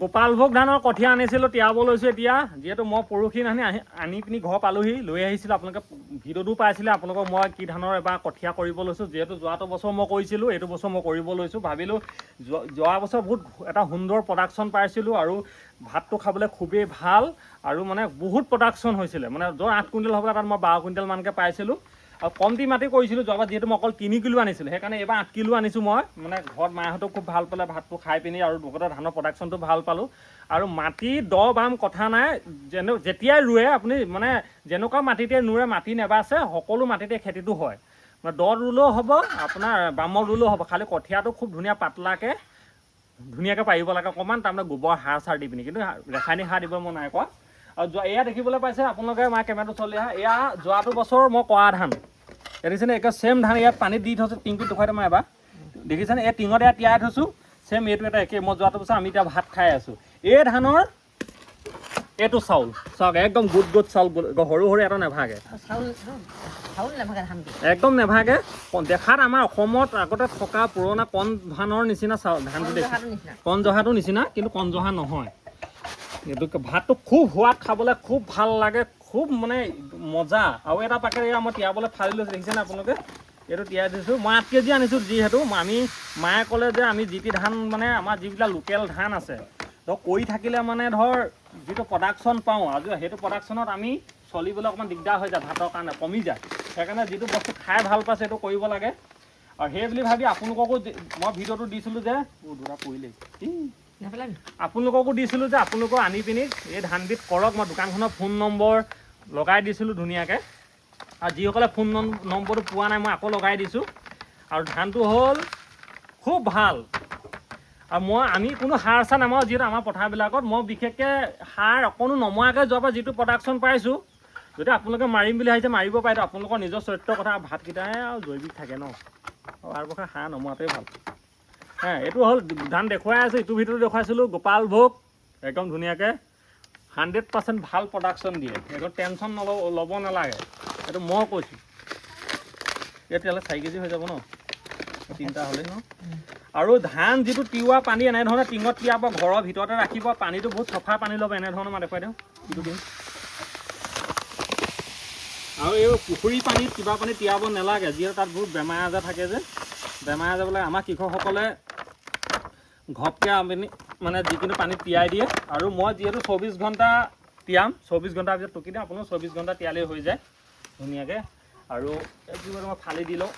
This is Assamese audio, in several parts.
গোপালভোগ ধানৰ কঠীয়া আনিছিলোঁ তিয়াব লৈছোঁ এতিয়া যিহেতু মই পৰহি আনি পিনি ঘৰ পালোহি লৈ আহিছিলোঁ আপোনালোকে ভিডিঅ'টো পাইছিলে আপোনালোকক মই কি ধানৰ এবাৰ কঠীয়া কৰিব লৈছোঁ যিহেতু যোৱাটো বছৰ মই কৰিছিলোঁ এইটো বছৰ মই কৰিব লৈছোঁ ভাবিলোঁ যোৱা বছৰ বহুত এটা সুন্দৰ প্ৰডাকশ্যন পাইছিলোঁ আৰু ভাতটো খাবলৈ খুবেই ভাল আৰু মানে বহুত প্ৰডাকশ্যন হৈছিলে মানে য'ৰ 8 কুইণ্টেল হ'বলৈ তাত মই 12 কুইণ্টেল মানকৈ পাইছিলোঁ আৰু কমটি মাটি কৰিছিলোঁ যোৱাবাৰ যিহেতু মই অকল 3 কিলো আনিছিলোঁ সেইকাৰণে এইবাৰ 8 কিলো আনিছোঁ মই মানে ঘৰত মাহঁতেও খুব ভাল পালে ভাতটো খাই পিনি আৰু লগতে ধানৰ প্ৰডাকশ্যনটো ভাল পালোঁ আৰু মাটি দ বাম কথা নাই যেতিয়াই ৰুৱে আপুনি মানে যেনেকুৱা মাটিতে নুৰে মাটি নেবাছে সকলো মাটিতে খেতিটো হয় মানে দত ৰুলেও হ'ব আপোনাৰ বামত ৰুলেও হ'ব খালি কঠীয়াটো খুব ধুনীয়া পাতলাকৈ ধুনীয়াকৈ পাৰিব লাগে অকণমান তাৰমানে গোবৰ সাৰ চাৰ দি পিনি কিন্তু ৰাসায়নিক সাৰ দিব মই নাই কোৱা আৰু এয়া দেখিবলৈ পাইছে আপোনালোকে মাৰ কেমেৰাটো চলি আহা এয়া যোৱাটো বছৰ মই কৰা ধান দেখিছেনে একে ছেম ধান ইয়াত পানীত দি থৈছোঁ টিংটোত দেখুৱাই দিম এবাৰ দেখিছেনে এই টিঙত ইয়াত তিয়াই থৈছোঁ ছেম এইটো এটা একে মই যোৱাটো বছৰ আমি এতিয়া ভাত খাই আছোঁ এই ধানৰ এইটো চাউল চাওক একদম গুড চাউল সৰু সৰু এটা নেভাগে একদম নেভাগে দেখাত আমাৰ অসমত আগতে থকা পুৰণা কণ ধানৰ নিচিনা চাউল ধানটো দেখি কণ জহাটো নিচিনা কিন্তু কণ জহা নহয় এইটো ভাতটো খুব সোৱাদ খাবলৈ খুব ভাল লাগে খুব মানে মজা আৰু এটা পাকেট এয়া মই তিয়াবলৈ ফালি লৈছোঁ দেখিছেনে আপোনালোকে এইটো তিয়াই দিছোঁ মই 8 কেজি আনিছোঁ যিহেতু আমি মায়ে ক'লে যে আমি যি টি ধান মানে আমাৰ যিবিলাক লোকেল ধান আছে ধৰক কৰি থাকিলে মানে ধৰ যিটো প্ৰডাকশ্যন পাওঁ আৰু সেইটো প্ৰডাকশ্যনত আমি চলিবলৈ অকণমান দিগদাৰ হৈ যায় ভাতৰ কাৰণে কমি যায় সেইকাৰণে যিটো বস্তু খাই ভাল পাইছে সেইটো কৰিব লাগে আৰু সেই বুলি ভাবি আপোনালোককো মই ভিডিঅ'টো দিছিলোঁ যে দুটা পৰিলেই আপোনালোককো দিছিলোঁ যে আপোনালোকক আনি পিনি এই ধানবিধ কৰক মই দোকানখনৰ ফোন নম্বৰ লগাই দিছিলোঁ ধুনীয়াকৈ আৰু যিসকলে ফোন নম্বৰটো পোৱা নাই মই আকৌ লগাই দিছোঁ আৰু ধানটো হ'ল খুব ভাল আৰু আমি কোনো সাৰ চাৰ নামাৰোঁ যিহেতু আমাৰ পথাৰবিলাকত মই বিশেষকৈ সাৰ অকণো নমৰাকৈ যোৱাৰ পৰা যিটো প্ৰডাকশ্যন পাইছোঁ যদি আপোনালোকে মাৰিম বুলি ভাবিছে মাৰিব পাৰে আপোনালোকৰ নিজৰ চৰিত্ৰৰ কথা ভাতকেইটাই আৰু জৈৱিক থাকে ন আৰু তাৰ পক্ষে সাৰ নমৰাটোৱে ভাল এইটো হ'ল ধান দেখুৱাই আছোঁ ইটোৰ ভিতৰত দেখুৱাইছিলোঁ গোপালভোগ একদম ধুনীয়াকৈ 100% ভাল প্ৰডাকশ্যন দিয়ে একদম টেনশ্যন ল'ব নালাগে এইটো মই কৈছোঁ ইয়াত তেতিয়াহ'লে 4 কেজি হৈ যাব ন 3টা হ'লেই ন আৰু ধান যিটো তিওৱা পানী এনেধৰণে টিঙত তিয়াব ঘৰৰ ভিতৰতে ৰাখিব পানীটো বহুত চফা পানী ল'ব এনেধৰণে মই দেখুৱাই দিওঁ ইটো দিম আৰু এই পুখুৰী পানীত কিবা পানী তিয়াব নালাগে যিহেতু তাত বহুত বেমাৰ আজাৰ থাকে যে বেমাৰ আজাৰ বোলে আমাৰ কৃষকসকলে ঘপকৈ আপুনি মানে যিকোনো পানীত তিয়াই দিয়ে আৰু মই যিহেতু 24 ঘণ্টা তিয়াম 24 ঘণ্টাৰ পিছত টুকি দিম আপোনাৰ 24 ঘণ্টা তিয়ালেই হৈ যায় ধুনীয়াকৈ আৰু এইটো মই ফালি দি লওঁ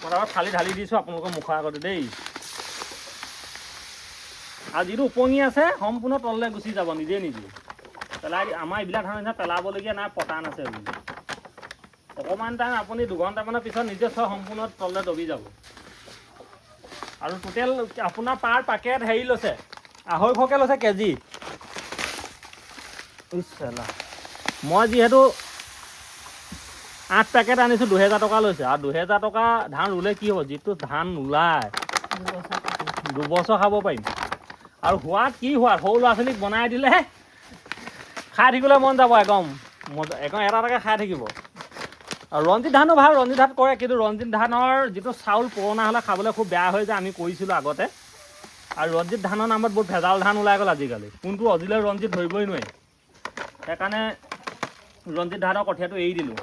পটাপট ফালি ঢালি দিছোঁ আপোনালোকৰ মুখৰ আগতে দেই আৰু যিটো উপঙি আছে সম্পূৰ্ণ তললৈ গুচি যাব নিজে পেলাই আমাৰ এইবিলাক ধান নিচিনা পেলাবলগীয়া নাই পতান আছে বুলি অকণমান টাইম আপুনি 2 ঘণ্টামানৰ পিছত নিজে চব সম্পূৰ্ণ তললৈ দবি যাব আৰু টোটেল আপোনাৰ পাৰ পাকেট হেৰি লৈছে 250কৈ লৈছে কেজি মই যিহেতু 8 পেকেট আনিছোঁ 2000 টকা লৈছে আৰু 2000 টকা ধান ৰুলে কি হ'ব যিটো ধান নোলায় 2 বছৰ খাব পাৰিম আৰু সোৱাদ কি সোৱাদ সৰু ল'ৰা ছোৱালীক বনাই দিলে খাই থাকিবলৈ মন যাব একদম এটা এটাকৈ খাই থাকিব আৰু ৰঞ্জিত ধানো ভাল ৰঞ্জিত ধান কৰে কিন্তু ৰঞ্জিত ধানৰ যিটো চাউল পুৰণা হ'লে খাবলৈ খুব বেয়া হৈ যায় আমি কৰিছিলোঁ আগতে আৰু ৰঞ্জিত ধানৰ নামত বহুত ভেজাল ধান ওলাই গ'ল আজিকালি কোনটো অজিলে ৰঞ্জিত ধৰিবই নোৱাৰি সেইকাৰণে ৰঞ্জিত ধানৰ কঠীয়াটো এৰি দিলোঁ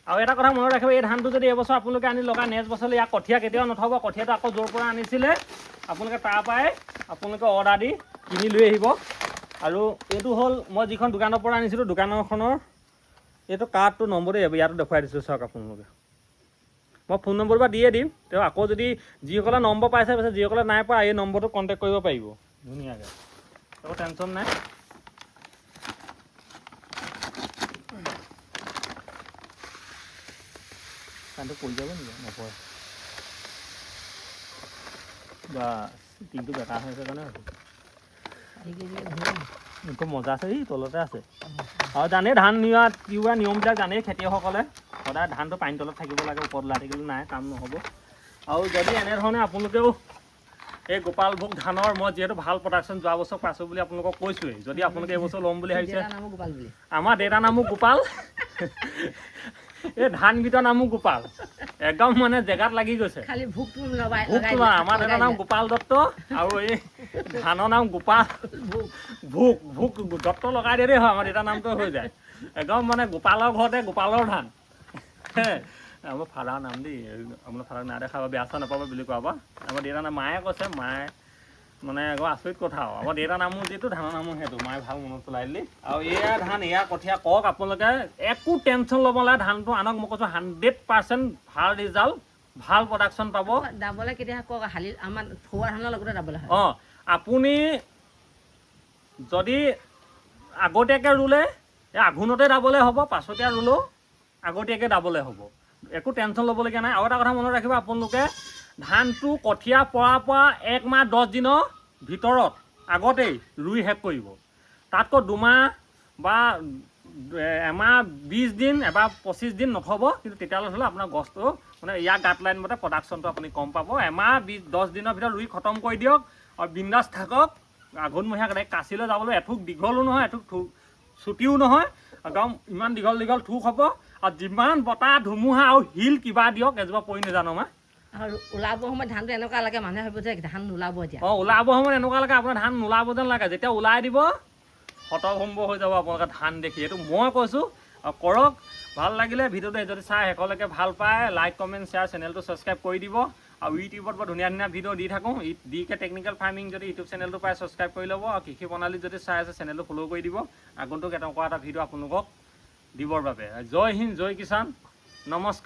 আৰু এটা কথা মনত ৰাখিব এই ধানটো যদি এবছৰ আপোনালোকে আনি লগাই নেক্সট বছৰলৈ ইয়াৰ কঠীয়া কেতিয়াও নথব কঠীয়াটো আকৌ য'ৰ পৰা আনিছিলে আপোনালোকে তাৰ পৰাই আপোনালোকে অৰ্ডাৰ দি কিনি লৈ আহিব আৰু এইটো হ'ল মই যিখন দোকানৰ পৰা আনিছিলোঁ দোকানখনৰ এইটো কাৰ্ডটো নম্বৰে ইয়াতো দেখুৱাই দিছোঁ চাওক আপোনালোকে মই ফোন নম্বৰ বা দিয়ে দিম তেওঁ আকৌ যদি যিসকলে নম্বৰ পাইছে যিসকলে নাই পোৱা এই নম্বৰটো কণ্টেক্ট কৰিব পাৰিব ধুনীয়াকৈ একো টেনশ্যন নাই কামটো পৰি যাব নেকি নপৰে বা টিংটো বেকা হৈ আছে কাৰণে খুব মজা আছে এই তলতে আছে আৰু জানেই ধান তিওৱা নিয়মবিলাক জানেই খেতিয়কসকলে সদায় ধানটো পানী তলত থাকিব লাগে ওপৰত ওলাই থাকিলে নাই কাম নহ'ব আৰু যদি এনেধৰণে আপোনালোকেও এই গোপালভোগ ধানৰ মই যিহেতু ভাল প্ৰডাকশ্যন যোৱা বছৰ পাইছোঁ বুলি আপোনালোকক কৈছোঁৱেই যদি আপোনালোকে এইবছৰ ল'ম বুলি ভাবিছে আমাৰ দেউতাৰ নামো গোপাল এই ধানকেইটাৰ নামো গোপাল একদম মানে জেগাত লাগি গৈছে খালি ভোকটো লগাই আমাৰ দেউতাৰ নাম গোপাল দত্ত আৰু এই ধানৰ নাম গোপাল ভোক দত্ত লগাই দিলেই হয় আমাৰ দেউতাৰ নামটো হৈ যায় একদম মানে গোপালৰ ঘৰতে গোপালৰ ধান আমাৰ ফাদাৰৰ নাম দেই আপোনাৰ ফাদাৰক নাই দেখাব বেয়া চেয়া নাপাব বুলি কোৱা আমাৰ দেউতাৰ নাম মায়ে কৈছে মায়ে মানে আকৌ আচৰিত কথা আৰু আমাৰ দেউতাৰ নামো যিটো ধানৰ নামো সেইটো মায়ে ভাল মনত পেলাই দিলি আৰু এয়া ধান এয়া কঠীয়া কওক আপোনালোকে একো টেনশ্যন ল'ব নালাগে ধানটো আনক মই কৈছোঁ 100% ভাল ৰিজাল্ট ভাল প্ৰডাকশ্যন পাব দাবলৈ কেতিয়া কওক হালি আমাৰ থোৱা ধানৰ লগতে দাবলৈ হয় অঁ আপুনি যদি আগতীয়াকৈ ৰুলে এই আঘোণতে দাবলৈ হ'ব পাছতীয়া ৰুলেও আগতীয়াকৈ দাবলৈ হ'ব একো টেনশ্যন ল'বলগীয়া নাই আৰু এটা কথা মনত ৰাখিব আপোনালোকে ধানটো কঠীয়া পৰাৰ পৰা 1 মাহ 10 দিনৰ ভিতৰত আগতেই ৰুই শেষ কৰিব তাতকৈ 2 মাহ বা এমাহ 20 দিন এবাৰ 25 দিন নথ'ব কিন্তু তেতিয়ালৈ হ'লে আপোনাৰ গছটো মানে ইয়াৰ গাইডলাইন মতে প্ৰডাকশ্যনটো আপুনি কম পাব এমাহ 10 দিনৰ ভিতৰত ৰুই খতম কৰি দিয়ক আৰু বিন্দাছ থাকক আঘোণমহীয়া কাচিলৈ যাবলৈ এঠুক দীঘলো নহয় এঠুক চুটিও নহয় একদম ইমান দীঘল থোক হ'ব আৰু যিমান বতাহ ধুমুহা আৰু শিল কিবা দিয়ক এজোপা পৰি নাজানো মা আৰু ওলাব সময়ত ধানটো এনেকুৱা লাগে মানুহে ভাবিব যে ধান নোলাব এতিয়া ওলাব সময়ত এনেকুৱা লাগে আপোনাৰ ধান নোলাব যেন লাগে যেতিয়া ওলাই দিব হতভম্ব হৈ যাব আপোনালোকে ধান দেখি এইটো মই কৈছোঁ কৰক ভাল লাগিলে ভিডিঅ'টো যদি চাই শেষলৈকে ভাল পায় লাইক কমেণ্ট শ্বেয়াৰ চেনেলটো ছাবস্ক্ৰাইব কৰি দিব আৰু ইউটিউবত বৰ ধুনীয়া ভিডিঅ' দি থাকোঁ ডিকে টেকনিকেল ফাৰ্মিং যদি ইউটিউব চেনেলটো পাই ছাবস্ক্ৰাইব কৰি ল'ব আৰু কৃষি প্ৰণালী যদি চাই আছে চেনেলটো ফ'ল' কৰি দিব আগন্তুক এনেকুৱা এটা ভিডিঅ' আপোনালোকক দিবৰ বাবে জয় হিন্দ জয় কিষাণ নমস্কাৰ